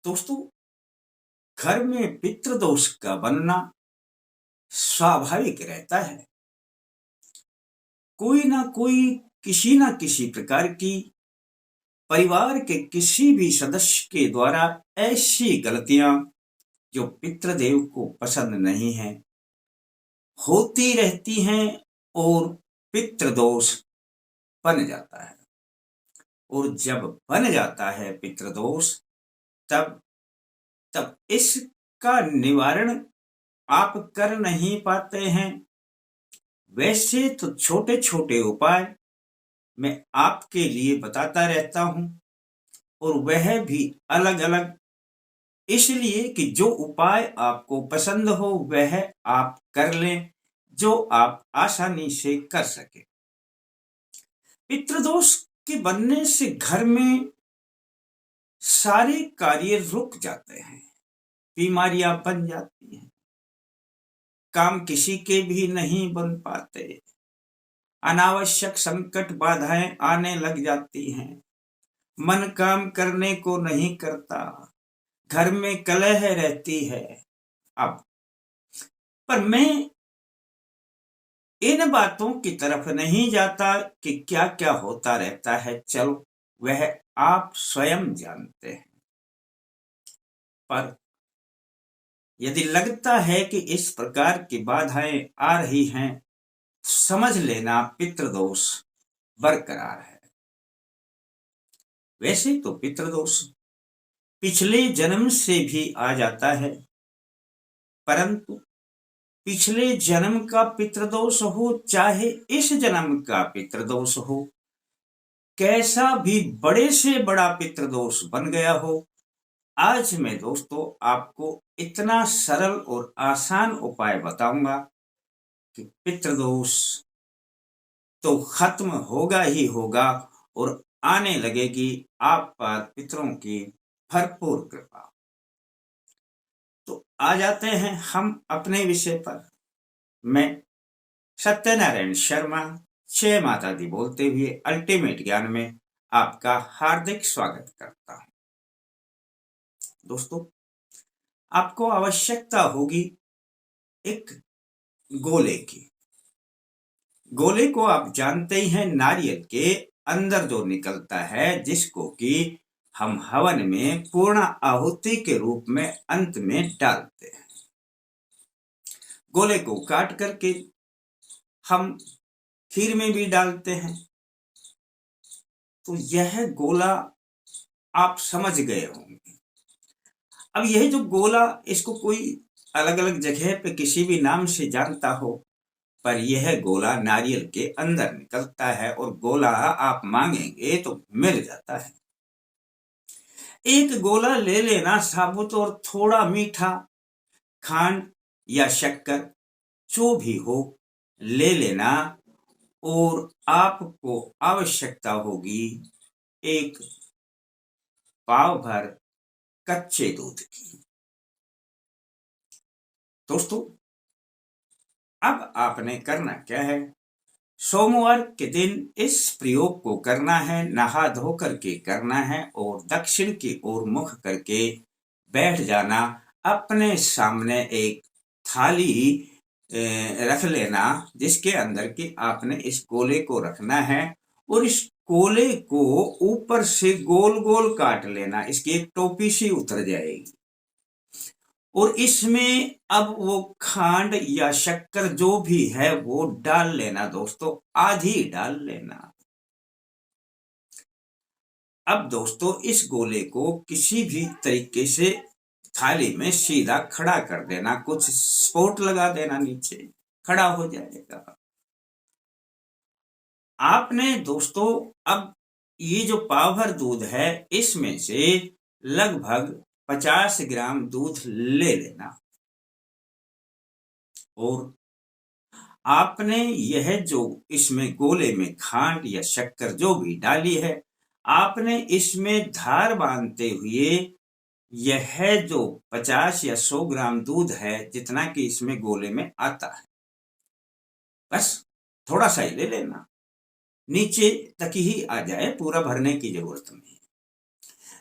दोस्तों, घर में पितृदोष का बनना स्वाभाविक रहता है। कोई ना कोई किसी ना किसी प्रकार की परिवार के किसी भी सदस्य के द्वारा ऐसी गलतियां जो पितृदेव को पसंद नहीं है होती रहती हैं और पितृदोष बन जाता है। और जब बन जाता है पितृदोष, तब तब इसका निवारण आप कर नहीं पाते हैं। वैसे तो छोटे छोटे उपाय मैं आपके लिए बताता रहता हूं, और वह भी अलग अलग, इसलिए कि जो उपाय आपको पसंद हो वह आप कर लें, जो आप आसानी से कर सके। पितृदोष के बनने से घर में सारे कार्य रुक जाते हैं, बीमारियां बन जाती हैं, काम किसी के भी नहीं बन पाते, अनावश्यक संकट बाधाएं आने लग जाती हैं, मन काम करने को नहीं करता, घर में कलह रहती है। अब पर मैं इन बातों की तरफ नहीं जाता कि क्या क्या होता रहता है, चलो वह आप स्वयं जानते हैं। पर यदि लगता है कि इस प्रकार की बाधाएं आ रही हैं, समझ लेना पितृदोष बरकरार है। वैसे तो पितृदोष पिछले जन्म से भी आ जाता है, परंतु पिछले जन्म का पितृदोष हो चाहे इस जन्म का पितृदोष हो, कैसा भी बड़े से बड़ा पितृदोष बन गया हो, आज मैं दोस्तों आपको इतना सरल और आसान उपाय बताऊंगा कि पितृदोष तो खत्म होगा ही होगा और आने लगेगी आप पर पितरों की भरपूर कृपा। तो आ जाते हैं हम अपने विषय पर। मैं सत्यनारायण शर्मा, जय माता दी बोलते हुए अल्टीमेट ज्ञान में आपका हार्दिक स्वागत करता हूं। दोस्तों, आपको आवश्यकता होगी एक गोले की। गोले को आप जानते ही हैं, नारियल के अंदर जो निकलता है, जिसको कि हम हवन में पूर्ण आहुति के रूप में अंत में डालते हैं। गोले को काट करके हम खीर में भी डालते हैं। तो यह गोला आप समझ गए होंगे। अब यह जो गोला, इसको कोई अलग अलग जगह पे किसी भी नाम से जानता हो, पर यह गोला नारियल के अंदर निकलता है और गोला आप मांगेंगे तो मिल जाता है। एक गोला ले लेना साबुत, और थोड़ा मीठा, खांड या शक्कर जो भी हो ले लेना। और आपको आवश्यकता होगी एक पाव भर कच्चे दूध की। दोस्तों, अब आपने करना क्या है, सोमवार के दिन इस प्रयोग को करना है, नहा धो करके करना है और दक्षिण की ओर मुख करके बैठ जाना। अपने सामने एक थाली रख लेना, जिसके अंदर की आपने इस गोले को रखना है, और इस गोले को ऊपर से गोल गोल काट लेना, इसकी एक टोपी सी उतर जाएगी। और इसमें अब वो खांड या शक्कर जो भी है वो डाल लेना दोस्तों, आधी डाल लेना। अब दोस्तों, इस गोले को किसी भी तरीके से थाली में सीधा खड़ा कर देना, कुछ स्पोर्ट लगा देना, नीचे खड़ा हो जाएगा। आपने दोस्तों अब ये जो पाव भर दूध है, इसमें से लगभग 50 ग्राम दूध ले लेना। और आपने यह जो इसमें गोले में खांड या शक्कर जो भी डाली है, आपने इसमें धार बांधते हुए यह जो 50 या 100 ग्राम दूध है, जितना कि इसमें गोले में आता है, बस थोड़ा सा ही ले लेना, नीचे तक ही आ जाए, पूरा भरने की जरूरत नहीं।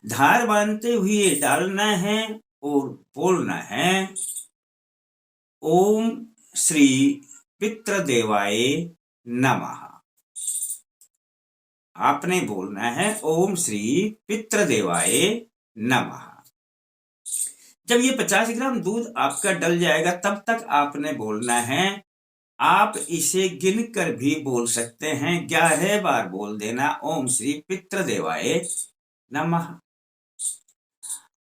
धार बांधते हुए डालना है और बोलना है ओम श्री पितृदेवाय नमः। आपने बोलना है ओम श्री पितृदेवाय नमः। जब ये 50 ग्राम दूध आपका डल जाएगा तब तक आपने बोलना है। आप इसे गिनकर भी बोल सकते हैं, 11 बार बोल देना ओम श्री पितृदेवाय नमः।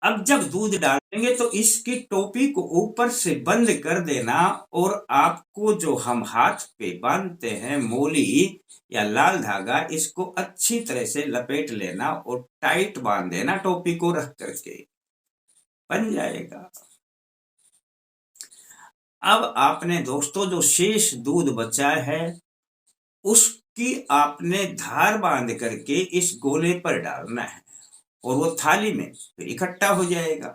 अब जब दूध डालेंगे तो इसकी टोपी को ऊपर से बंद कर देना और आपको जो हम हाथ पे बांधते हैं मोली या लाल धागा, इसको अच्छी तरह से लपेट लेना और टाइट बांध देना टोपी को रख करके, बन जाएगा। अब आपने दोस्तों जो शेष दूध बचा है उसकी आपने धार बांध करके इस गोले पर डालना है और वो थाली में फिर इकट्ठा हो जाएगा।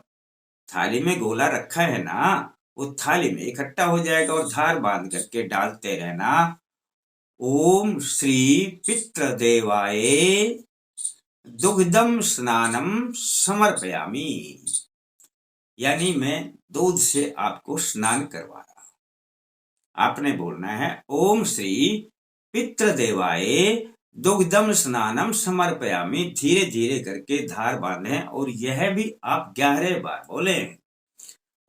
थाली में गोला रखा है ना, वो थाली में इकट्ठा हो जाएगा और धार बांध करके डालते रहना ओम श्री पितृदेवाय दुग्धम स्नानम समर्पयामि, यानी मैं दूध से आपको स्नान करवा रहा हूं। आपने बोलना है ओम श्री पितृदेवाय दुग्धम स्नानम समर्पयामि, धीरे धीरे करके धार बांधे और यह भी आप 11 बार बोले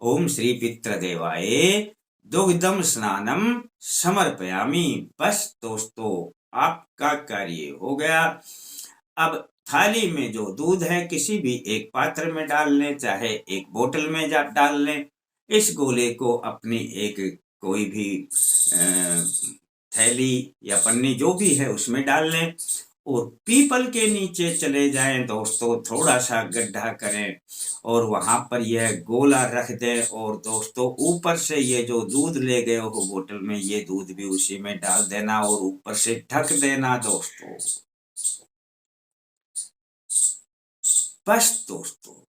ओम श्री पितृदेवाय दुग्धम स्नानम समर्पयामि। बस दोस्तों आपका कार्य हो गया। अब थाली में जो दूध है किसी भी एक पात्र में डाल लें, चाहे एक बोतल में डाल लें। इस गोले को अपनी एक कोई भी थैली या पन्नी जो भी है उसमें डाल लें और पीपल के नीचे चले जाएं दोस्तों, थोड़ा सा गड्ढा करें और वहां पर यह गोला रख दें और दोस्तों ऊपर से ये जो दूध ले गए हो बोतल में, ये दूध भी उसी में डाल देना और ऊपर से ढक देना दोस्तों। बस दोस्तों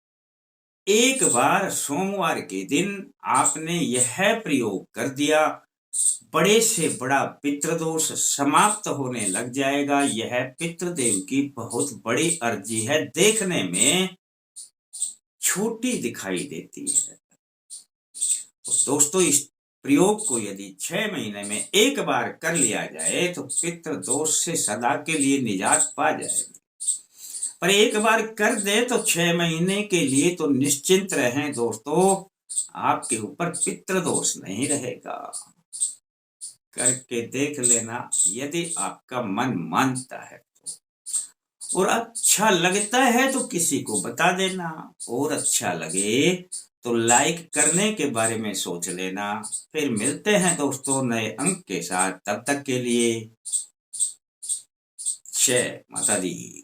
एक बार सोमवार के दिन आपने यह प्रयोग कर दिया, बड़े से बड़ा पितृदोष समाप्त होने लग जाएगा। यह पितृदेव की बहुत बड़ी अर्जी है, देखने में छोटी दिखाई देती है। तो दोस्तों इस प्रयोग को यदि 6 महीने में एक बार कर लिया जाए तो पितृदोष से सदा के लिए निजात पा जाएगा। पर एक बार कर दे तो 6 महीने के लिए तो निश्चिंत रहें दोस्तों, आपके ऊपर पितृदोष नहीं रहेगा। करके देख लेना यदि आपका मन मानता है तो, और अच्छा लगता है तो किसी को बता देना, और अच्छा लगे तो लाइक करने के बारे में सोच लेना। फिर मिलते हैं दोस्तों नए अंक के साथ, तब तक के लिए जय माता दी।